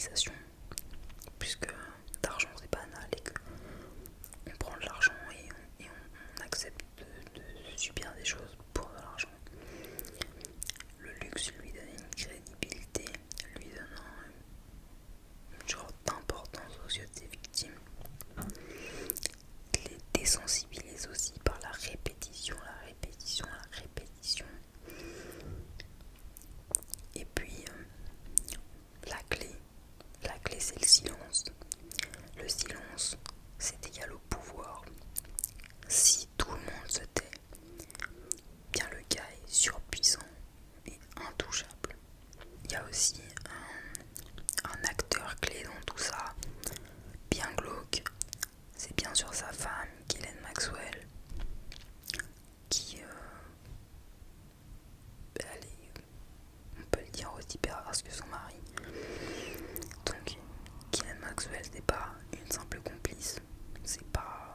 normalisation, puisque d'argent c'est banal et que on prend de l'argent et on accepte de subir des choses pour de l'argent. Le luxe lui donne une crédibilité, lui donnant une genre d'importance aux yeux de ses victimes. Il les désensibilise aussi par la répétition, la répétition, la répétition. Et puis la clé c'est le silence. Le silence c'est égal au pouvoir. Si tout le monde se tait, bien le gars est surpuissant et intouchable. Il y a aussi un acteur clé dans tout ça, bien glauque, c'est bien sûr sa femme, Ghislaine Maxwell, qui, elle est, on peut le dire, aussi perverse que son mari. Donc, Ghislaine Maxwell n'est pas une simple complice, c'est pas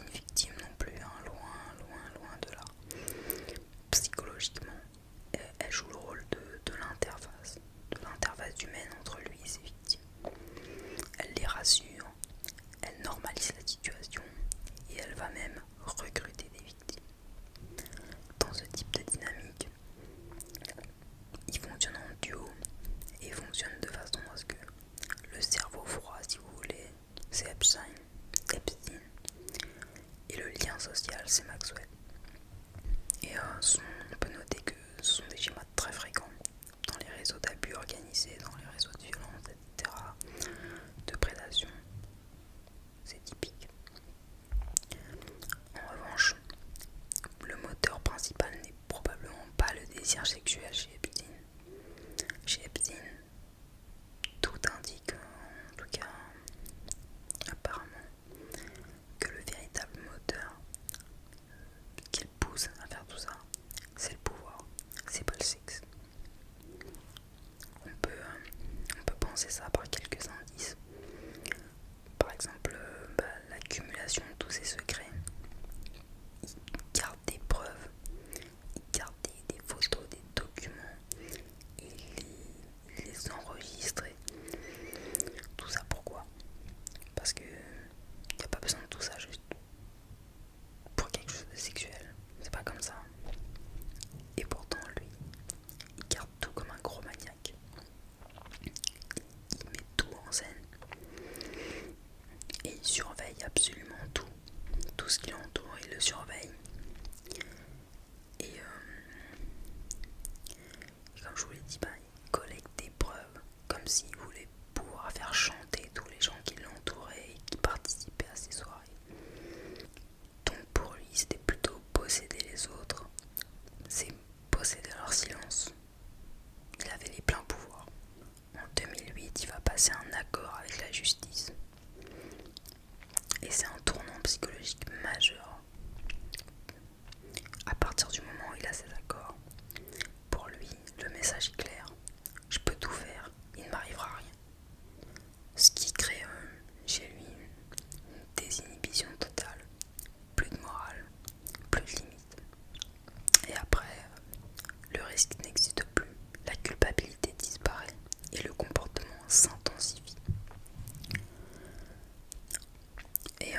une victime non plus, hein, loin de là. Psychologiquement, elle joue le rôle de l'interface humaine entre lui et ses victimes. Elle les rassure, elle normalise la situation et elle va même recruter des victimes. Dans ce type de dynamique, ils fonctionnent en duo et fonctionnent de façon à ce que le cerveau froid, si vous voulez, c'est Epstein, et le lien social, c'est Maxwell. Et on peut noter que ce sont des schémas très fréquents dans les réseaux d'abus organisés, dans les réseaux de violence, etc., de prédation. C'est typique. En revanche, le moteur principal n'est probablement pas le désir sexuel chez Epstein. Chez Epstein, tout indique, en tout cas apparemment, que le véritable moteur qui le pousse à faire tout ça, c'est le pouvoir, c'est pas le sexe. On peut penser ça par quelques indices. Par exemple, l'accumulation de tous ces secrets. Il garde des preuves, il garde des photos, des documents, il les enregistre. Tout ça pourquoi? Parce que il n'y a pas besoin de tout ça juste pour quelque chose de sexuel. C'est pas comme ça. Et pourtant, lui, il garde tout comme un gros maniaque. Il met tout en scène. Et il surveille absolument tout. Tout ce qui l'entoure, il le surveille. Et comme je vous l'ai dit, il collecte des preuves. Comme s'il voulait pouvoir faire chanter tous les gens qui l'entouraient et qui participaient à ses soirées. Donc pour lui, c'était plutôt posséder les autres. C'est posséder leur silence. Il avait les pleins pouvoirs. En 2008, il va passer un accord avec la justice. Et c'est un tournant psychologique majeur. À partir du moment où il a cet accord, pour lui, le message est clair. Je peux tout faire, il ne m'arrivera rien. Ce qui crée chez lui une désinhibition totale. Plus de morale, plus de limites. Et après, le risque n'existe plus. La culpabilité disparaît et le comportement s'intensifie. Et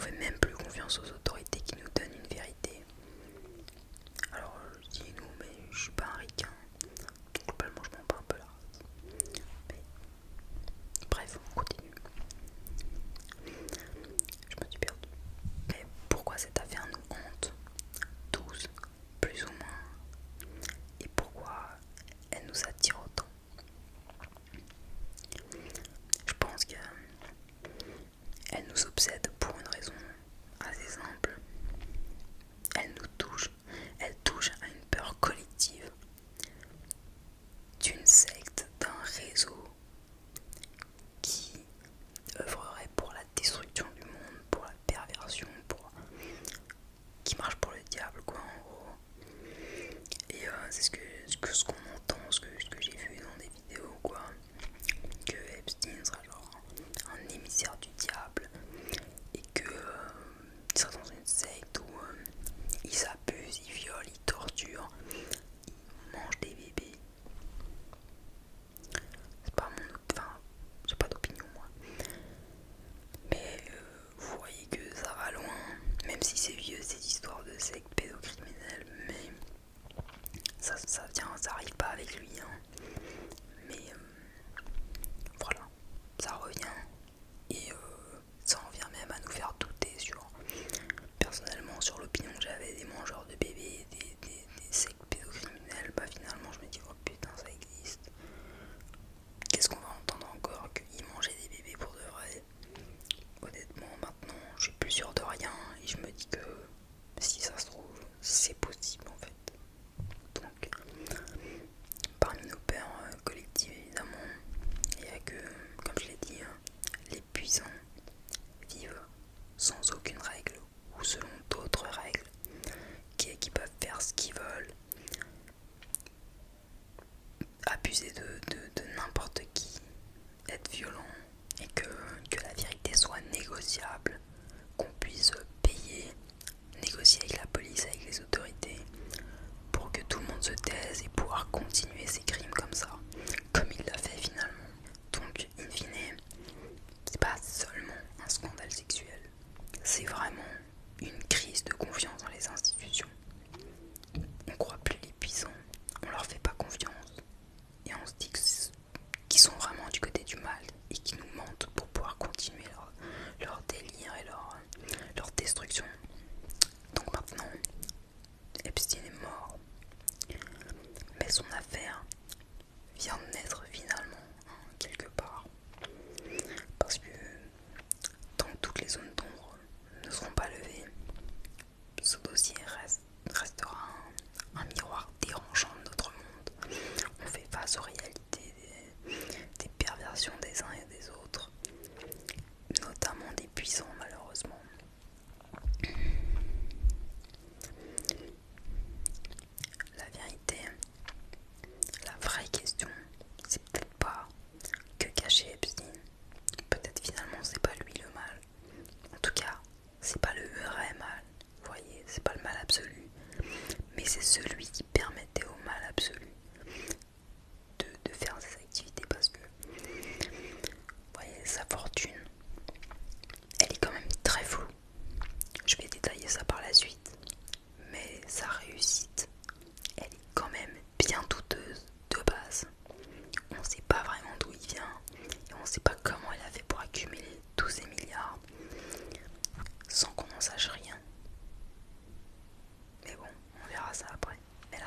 fait même plus confiance aux autorités qui nous donnent une vérité. Alors je dis nous, mais je suis pas un ricain. Globalement je m'en bats un peu la race. Mais bref, on continue. Je me suis perdu. Mais pourquoi cette affaire nous hante tous, plus ou moins, et pourquoi elle nous attire autant? Je pense qu'elle nous obsède pour une raison assez simple. Elle touche à une peur collective d'une secte, d'un réseau qui œuvrerait pour la destruction du monde, pour la perversion, qui marche pour le diable, quoi, en gros. Et c'est ce qu'on entend, ce que j'ai vu dans des vidéos, quoi, que Epstein sera genre un émissaire du diable et que il sera dans une secte où il s'abuse, il viole, il torture, il mange des bébés. C'est pas enfin, j'ai pas d'opinion, moi. Mais vous voyez que ça va loin, même si c'est vieux cette histoire de secte pédocriminelle, mais ça arrive pas avec lui, hein. Mais voilà, ça revient et ça en vient même à nous faire douter personnellement sur l'opinion que j'avais des mangeurs de bébés, des sectes pédocriminels. Bah finalement je me dis oh putain ça existe. Qu'est-ce qu'on va entendre encore, qu'ils mangeaient des bébés pour de vrai? Honnêtement maintenant je suis plus sûr de rien et je me dis que si ça se trouve c'est possible en fait. Donc parmi nos peurs collectives évidemment, il y a que, comme je l'ai dit, les puissants vivent sans aucune règle ou selon d'autres règles qui peuvent faire ce qu'ils veulent, abuser de n'importe qui, être violent et que la vérité soit négociable, qu'on puisse payer, négocier avec la police, avec les autorités pour que tout le monde se taise et pouvoir continuer ses crimes comme ça, comme il l'a fait finalement. Donc, in fine, c'est pas seulement un scandale sexuel, c'est vraiment une crise de confiance dans les institutions. On croit plus les puissants, on leur fait pas confiance et on se dit qu'ils sont vraiment du côté du mal et qu'ils nous mentent pour pouvoir continuer leur délire et leur destruction. Donc maintenant, Epstein est mort, mais son affaire vient de naître finalement, quelque part. Parce que tant que toutes les zones d'ombre ne seront pas levées, ce dossier restera un miroir dérangeant de notre monde. On fait face aux réalités des perversions des uns et des autres, notamment des puissants malheureusement. La vérité, la vraie question, c'est peut-être pas que cachait Epstein. Peut-être finalement c'est pas lui le mal. En tout cas, c'est pas le vrai mal. Vous voyez, c'est pas le mal absolu. Mais c'est celui qui permettait au mal absolu de faire ses activités parce que, vous voyez, sa fortune, elle est quand même très floue. Je vais détailler ça par la suite. Mais sa réussite, elle est quand même bien douteuse de base. On sait pas vraiment d'où il vient et on sait pas comment il a fait pour accumuler tous ces milliards sans qu'on en sache rien. Mais bon, on verra ça après. Mais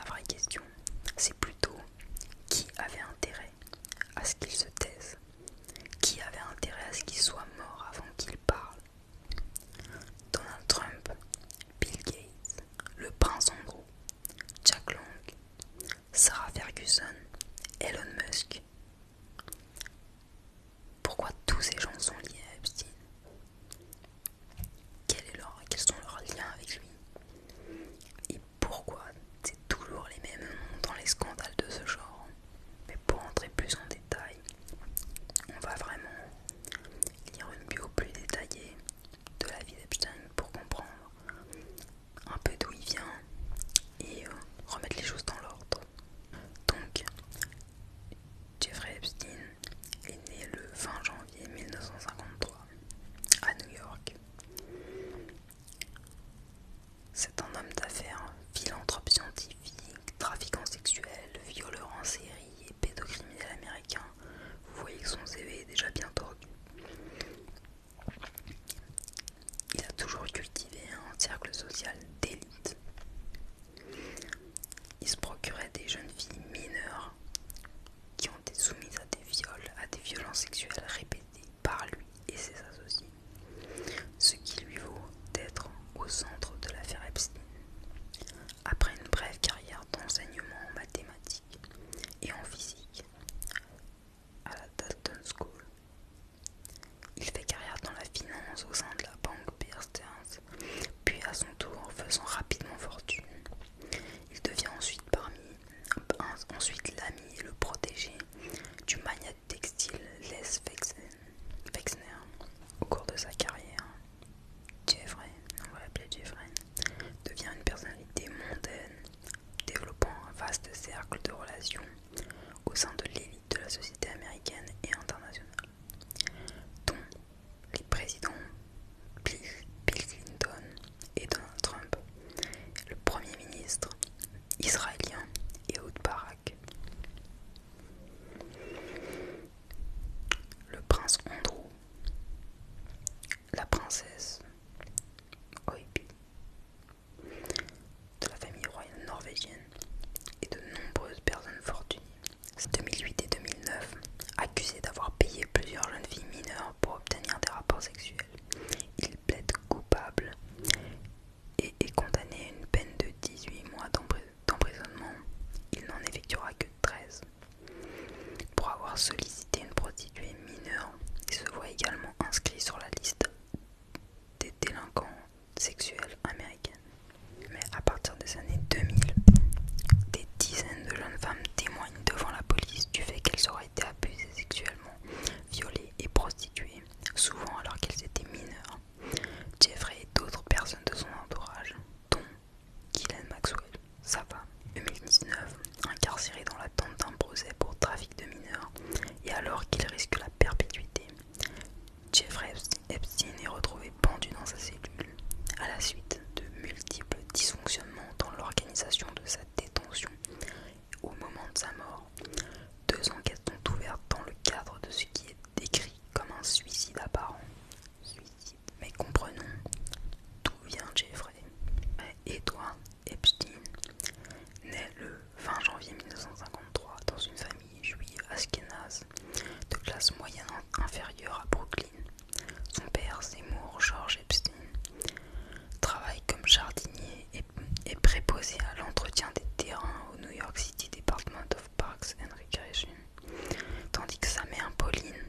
princesse Oipi, de la famille royale norvégienne, et de nombreuses personnes fortunées. 2008 et 2009, accusé d'avoir payé plusieurs jeunes filles mineures pour obtenir des rapports sexuels. Il plaide coupable et est condamné à une peine de 18 mois d'emprisonnement. Il n'en effectuera que 13. Pour avoir sollicité une prostituée mineure, il se voit également inscrit sur la liste des délinquants sexuels américains. Mais à partir des années 2000, des dizaines de jeunes femmes témoignent devant la police du fait qu'elles auraient été abusées sexuellement, violées et prostituées, souvent alors qu'elles étaient mineures. Jeffrey et d'autres personnes de son entourage, dont Ghislaine Maxwell, sa femme. 2019, incarcéré dans l'attente d'un procès pour trafic de mineurs, et alors qu'il risque la perpétuité, Jeffrey Epstein est retrouvé pendu dans sa cellule à la suite de multiples dysfonctionnements dans l'organisation de sa détention. Au moment de sa mort, 2 enquêtes sont ouvertes dans le cadre de ce qui est décrit comme un suicide apparent. Mais comprenons d'où vient Jeffrey. Edward Epstein naît le 20 janvier 1953 dans une famille juive ashkénaze de classe moyenne inférieure à Brooklyn. Son père, Seymour George Epstein, travaille comme jardinier et préposé à l'entretien des terrains au New York City Department of Parks and Recreation, tandis que sa mère, Pauline,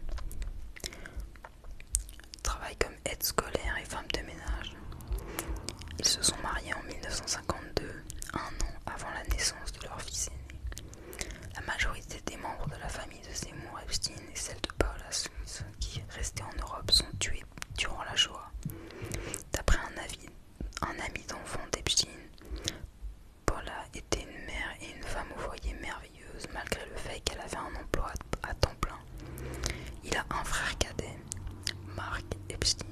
travaille comme aide scolaire et femme de ménage. Ils se sont mariés en 1952, un an avant la naissance de leur fils aîné. La majorité des membres de la famille de Seymour Epstein et celle de Paula Smith, qui restaient en Europe, sont tués durant la Shoah. D'après un ami d'enfant d'Epstein, Paula était une mère et une femme au foyer merveilleuse, malgré le fait qu'elle avait un emploi à temps plein. Il a un frère cadet, Mark Epstein.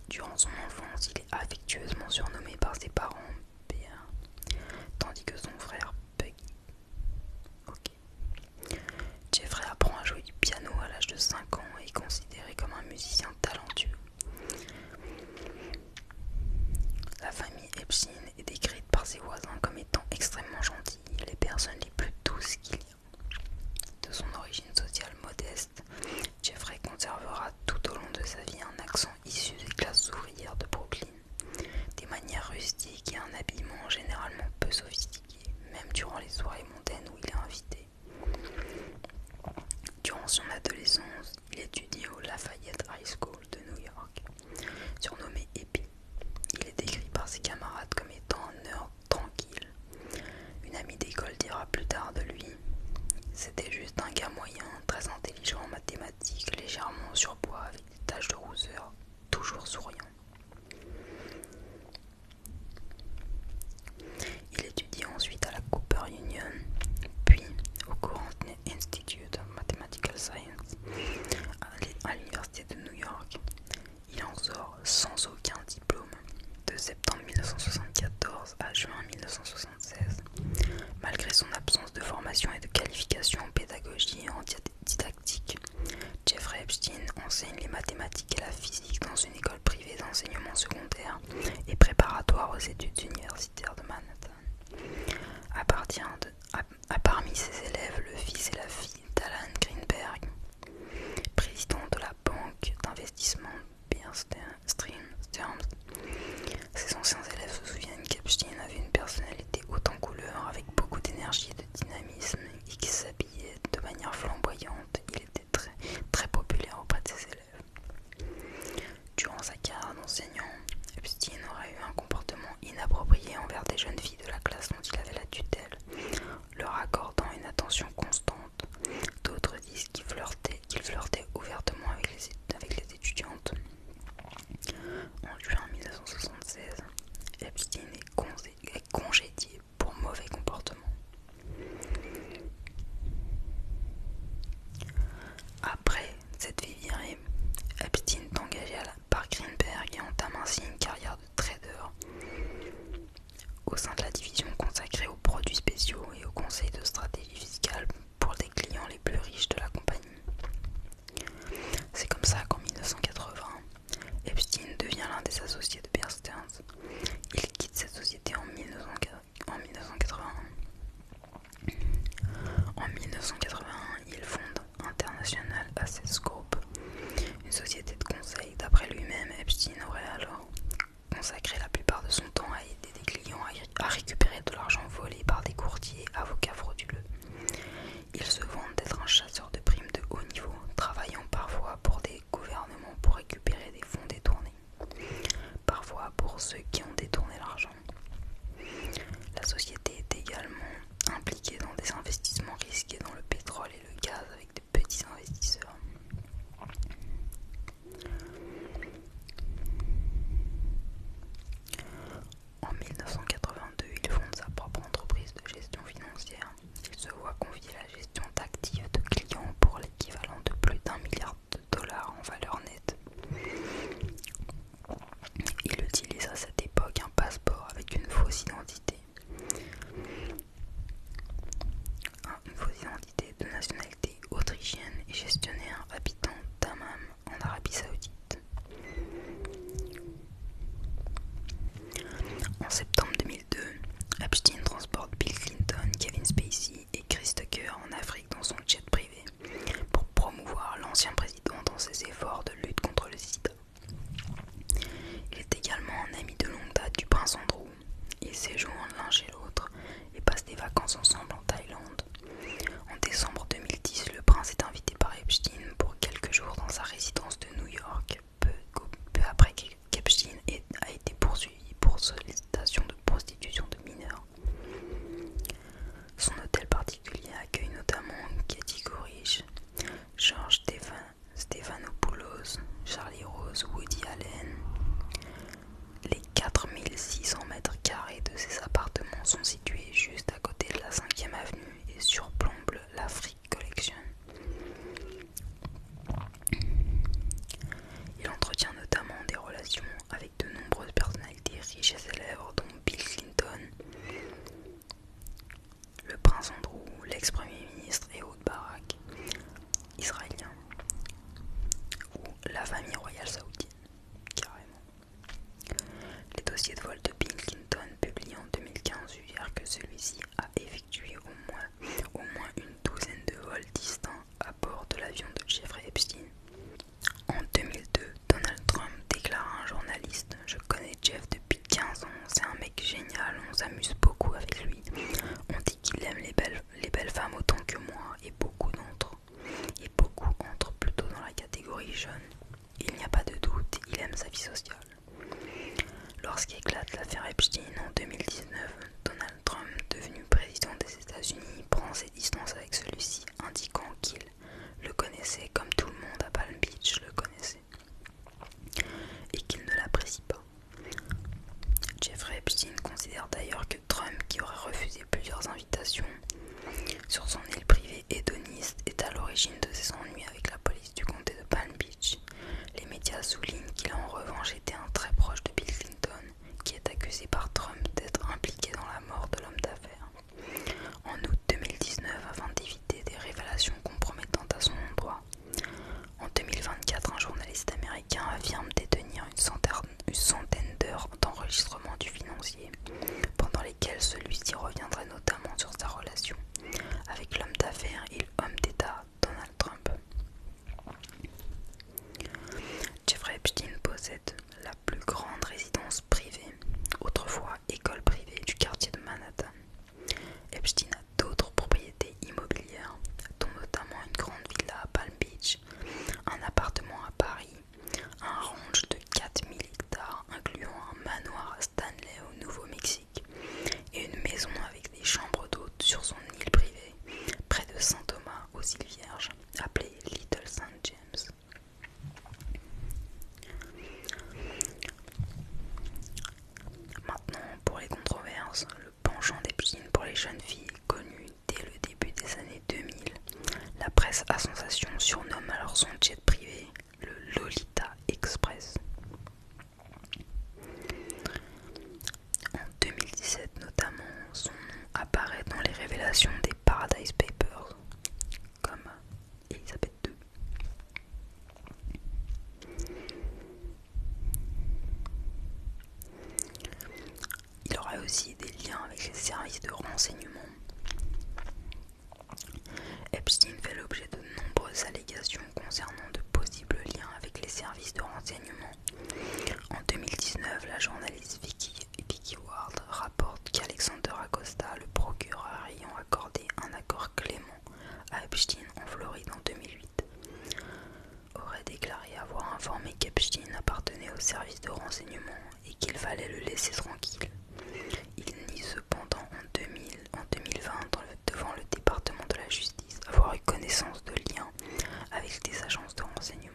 Durant son enfance, il est affectueusement surnommé par ses parents Pierre, tandis que son frère Peggy. Jeffrey apprend à jouer du piano à l'âge de 5 ans et est considéré comme un musicien talentueux. La famille Epstein est décrite par ses voisins comme étant extrêmement gentille, les personnes les plus douces qu'il y a. De son origine sociale modeste, Jeffrey conservera tout au long de sa vie un accent issu des classes ouvrières de Brooklyn, des manières rustiques et un habillement généralement peu sophistiqué, même durant les soirées mondaines où il est invité. Durant son adolescence, il étudie au Lafayette High School de New York. Surnommé Epi, il est décrit par ses camarades comme étant un nerd tranquille. Une amie d'école dira plus tard de lui: c'était juste un gars moyen, très intelligent en mathématiques, légèrement en surpoids avec des taches de rousseur, toujours souriant. Il étudie ensuite à la Cooper Union, puis au Courant Institute of Mathematical Science à l'université de New York. Il en sort sans aucun diplôme de septembre 1974 à juin 1976. Malgré son absence de formation et de qualification en pédagogie et en didactique, Jeffrey Epstein enseigne les mathématiques et la physique dans une école privée d'enseignement secondaire et préparatoire aux études universitaires de Manhattan. Parmi ses élèves, le fils et la fille d'Alan Greenberg, président de la banque d'investissement Bear Stearns. Ses anciens élèves se souviennent qu'Epstein avait une personnalité haute en couleurs avec beaucoup d'énergie et de dynamisme et qu'il s'habillait de manière flamboyante. Il était très, très populaire auprès de ses élèves. Durant sa carrière d'enseignant, Epstein aurait eu un comportement inapproprié envers des jeunes filles de la classe dont il avait la tutelle, leur accordant une attention constante. D'autres disent qu'il flirtait ouvertement avec les étudiantes. En juin 1976, Epstein est congédié pour mauvais comportement. Après cette vie virée, Epstein est engagé par Greenberg et entame ainsi une carrière de trader au sein de la division consacrée aux produits spéciaux et au conseil de stratégie fiscale pour les clients les plus riches de la compagnie. C'est comme ça qu'en la famille royale saoudienne, carrément. Les dossiers de vol de Bill Clinton publiés en 2015 suggèrent que celui-ci a effectué au moins une douzaine de vols distincts à bord de l'avion de Jeffrey Epstein. En 2002, Donald Trump déclare à un journaliste: « Je connais Jeff depuis 15 ans, c'est un mec génial, on s'amuse beaucoup avec lui. On dit qu'il aime les belles femmes autant que moi, et beaucoup entrent plutôt dans la catégorie jeune. Il n'y a pas de doute, il aime sa vie sociale. » Lorsqu'éclate l'affaire Epstein en 2019, Donald Trump, devenu président des États-Unis, prend ses distances avec celui-ci, indiquant qu'il le connaissait comme tout le monde à Palm Beach le connaissait, et qu'il ne l'apprécie pas. Jeffrey Epstein considère d'ailleurs que Trump, qui aurait refusé plusieurs invitations sur son île privée hédoniste, est à l'origine de ses ennuis avec la police du comté de Palm Beach. Les médias soulignent qu'il a en revanche été un très proche de Bill Clinton, qui est accusé par Trump d'être impliqué dans la mort de l'homme d'affaires. En août 2019, afin d'éviter des révélations compromettantes à son endroit, en 2024, un journaliste américain affirme détenir une centaine d'heures d'enregistrement du financier, pendant lesquelles celui-ci reviendrait notamment sur sa relation avec l'homme d'affaires et l'homme d'État Donald Trump. Jeffrey Epstein possède la plus grande résidence privée, autrefois école privée, du quartier de Manhattan. Epstein a d'autres propriétés immobilières, dont notamment une grande villa à Palm Beach, un appartement à Paris, un ranch de 4000 hectares incluant un manoir à Stanley au Nouveau-Mexique et une maison avec des chambres d'hôtes sur son île privée près de Saint-Thomas aux îles Vierges, appelée Little St. James. Maintenant, pour les controverses, le penchant d'Epstein pour les jeunes filles est connu dès le début des années 2000. La presse à sensation surnomme alors son jet privé le Lolita Express. En 2017 notamment, son nom apparaît dans les révélations des Paradise Papers, comme Elisabeth II. Il aurait aussi des liens avec les services de renseignement. Epstein fait l'objet de nombreuses allégations concernant de possibles liens avec les services de renseignement. En 2019, la journaliste Vicky Ward rapporte qu'Alexander Acosta, le procureur ayant accordé un accord clément à Epstein en Floride en 2008, aurait déclaré avoir informé qu'Epstein appartenait au service de renseignement et qu'il fallait le laisser tranquille. Il nie cependant en 2020 devant le département de la justice avoir eu connaissance de liens avec des agences de renseignement.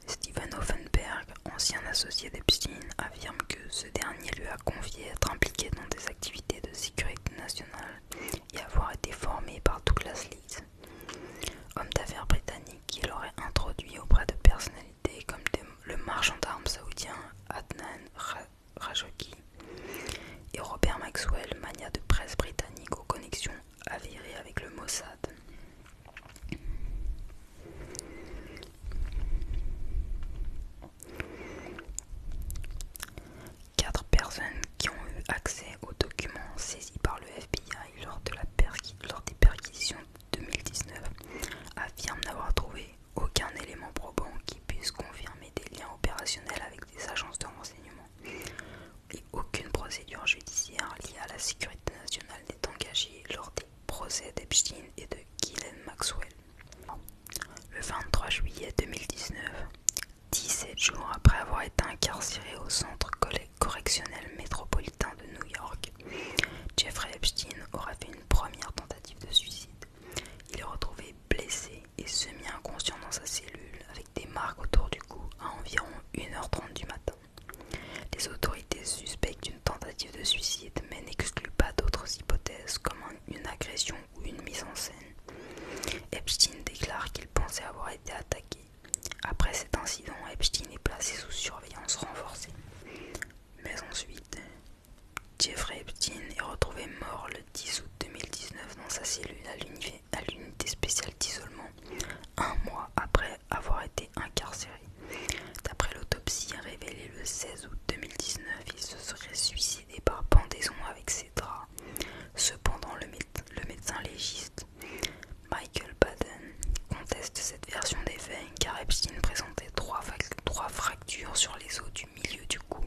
Steven Hoffenberg, ancien associé d'Epstein, affirme que ce dernier lui a confié être impliqué dans des activités de sécurité nationale et avoir été formé par Douglas Leeds, homme d'affaires britannique qui l'aurait introduit auprès de personnalités comme le marchand d'armes saoudien Adnan Rajoki et Robert Maxwell, magnat de presse britannique aux connexions avérées avec le Mossad. Quatre personnes qui ont eu accès aux documents saisis par le FBI lors des perquisitions de 2019 affirment n'avoir trouvé aucun élément probant qui puisse confirmer des liens opérationnels avec des agences de renseignement, et aucune procédure judiciaire liée à la sécurité nationale n'est engagée lors des procès d'Epstein et de Ghislaine Maxwell. Le 23 juillet 2019, 17 jours après avoir été incarcéré au centre correctionnel métropolitain de New York, Jeffrey Epstein aura fait une première tentative de suicide. Il est retrouvé blessé et semi-inconscient dans sa cellule avec des marques autour du cou à environ 1h30 du matin. Les autorités suspectent une tentative de suicide mais n'excluent pas d'autres hypothèses comme une agression ou une mise en scène. Epstein déclare qu'il pensait avoir été attaqué. Après cet incident, Epstein est placé sous surveillance renforcée. Mais ensuite, Jeffrey Epstein est retrouvé mort le 10 août 2019 dans sa cellule à l'unité spéciale d'isolement sur les os du milieu du cou,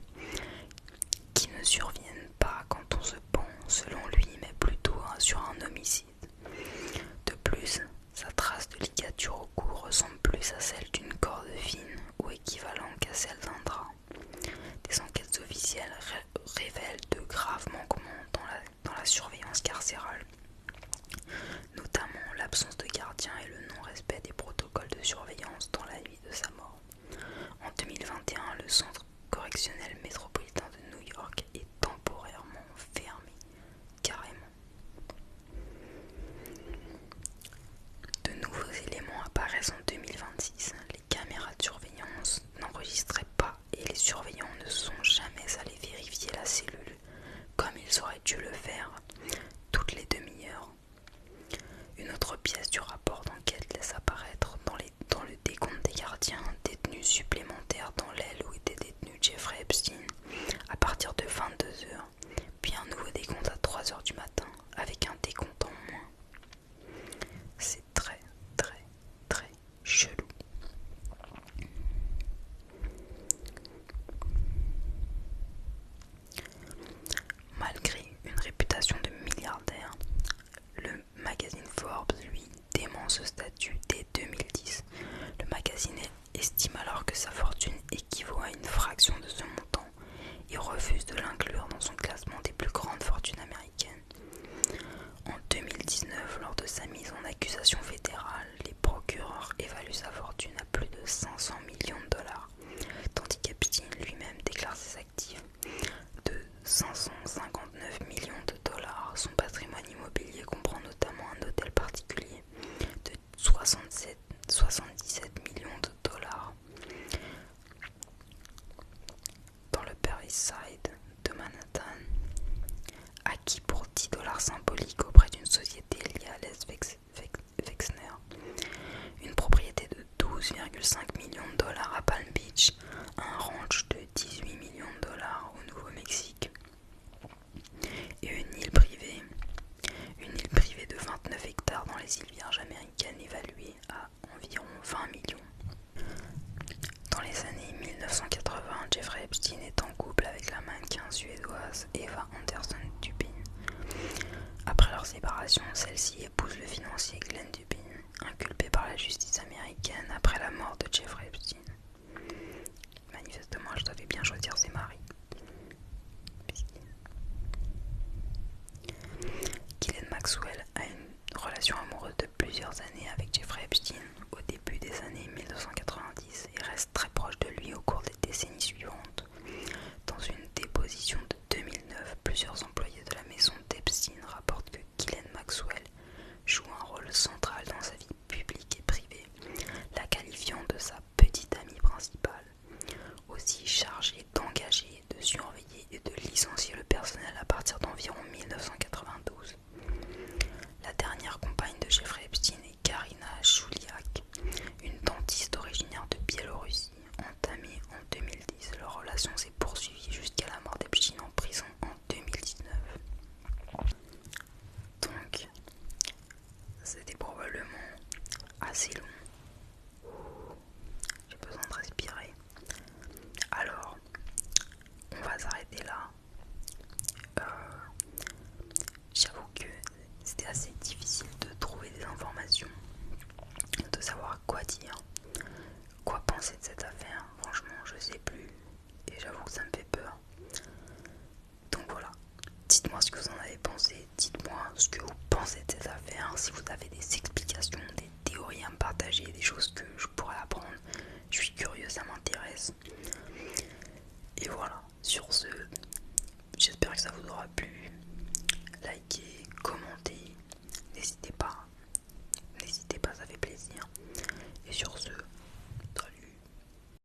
qui ne surviennent pas quand on se pend, selon lui, mais plutôt sur un homicide. De plus, sa trace de ligature au cou ressemble plus à celle d'une corde fine ou équivalent qu'à celle d'un drap. Des enquêtes officielles révèlent de graves manquements dans la surveillance carcérale, notamment l'absence de gardien et le non-respect des protocoles de surveillance dans la nuit de sa mort. En 2021, le centre correctionnel métropolitain de New York est temporairement fermé, carrément. De nouveaux éléments apparaissent en 2026. Les caméras de surveillance n'enregistraient pas et les surveillants ne sont jamais allés vérifier la cellule comme ils auraient dû le faire toutes les demi-heures. Une autre pièce du rapport d'enquête laisse apparaître dans le décompte des gardiens détenus supplémentaires dans l'aile où était détenu Jeffrey Epstein à partir de 22h, puis un nouveau décompte à 3h du matin avec un décompte en moins. C'est très chelou. Malgré une réputation de milliardaire, le magazine Forbes, lui, dément ce statut dès 2010. Le magazine estime alors que sa fortune équivaut à une fraction de ce montant et refuse de l'inclure dans son classement des plus grandes fortunes américaines. En 2019, lors de sa mise en accusation fédérale, les procureurs évaluent sa fortune à plus de 500 millions de dollars, tandis qu'Epstein lui-même déclare ses actifs de 559 millions de dollars. Son patrimoine immobilier comprend notamment un hôtel particulier de 77 millions de dollars dans le Upper East Side de Manhattan, acquis pour 10 dollars symboliques auprès d'une société liée à Les Wexner, une propriété de 12,5 millions de dollars à Palm Beach, un ranch de 18 millions de dollars au Nouveau-Mexique et une île privée de 29 hectares dans les îles Vierges américaines évaluée à environ 20 millions. Dans les années 1980, Jeffrey Epstein est en couple avec la mannequin suédoise Eva Anderson Dubin. Après leur séparation, celle-ci épouse le financier Glenn Dubin, inculpé par la justice américaine après la mort de Jeffrey Epstein. Manifestement, elle savait bien choisir ses maris. Ghislaine Maxwell a une relation amoureuse de plusieurs années avec Jeffrey Epstein au début des années 1990 et reste très proche de lui au cours des décennies suivantes. Dans une déposition de 2009, plusieurs employés de la maison d'Epstein rapportent que Ghislaine Maxwell joue un rôle central dans sa vie publique et privée, la qualifiant de sa petite amie principale, aussi chargée d'engager, de surveiller et de licencier le personnel à partir d'environ 1992. La dernière compagne de Jeffrey Epstein est Karina Shuliak, une dentiste originaire de Biélorussie, entamée en 2010. Leur relation s'est poursuivie jusqu'à la mort d'Epstein en prison en 2019. Donc, c'était probablement assez long. J'ai besoin de respirer. Alors, on va s'arrêter là. J'avoue que c'était assez difficile de trouver des informations, de savoir quoi dire, quoi penser de cette affaire. Franchement, je sais plus et j'avoue que ça me fait peur. Donc voilà, dites-moi ce que vous en avez pensé, dites-moi ce que vous pensez de cette affaire, si vous avez des explications, des théories à me partager, des choses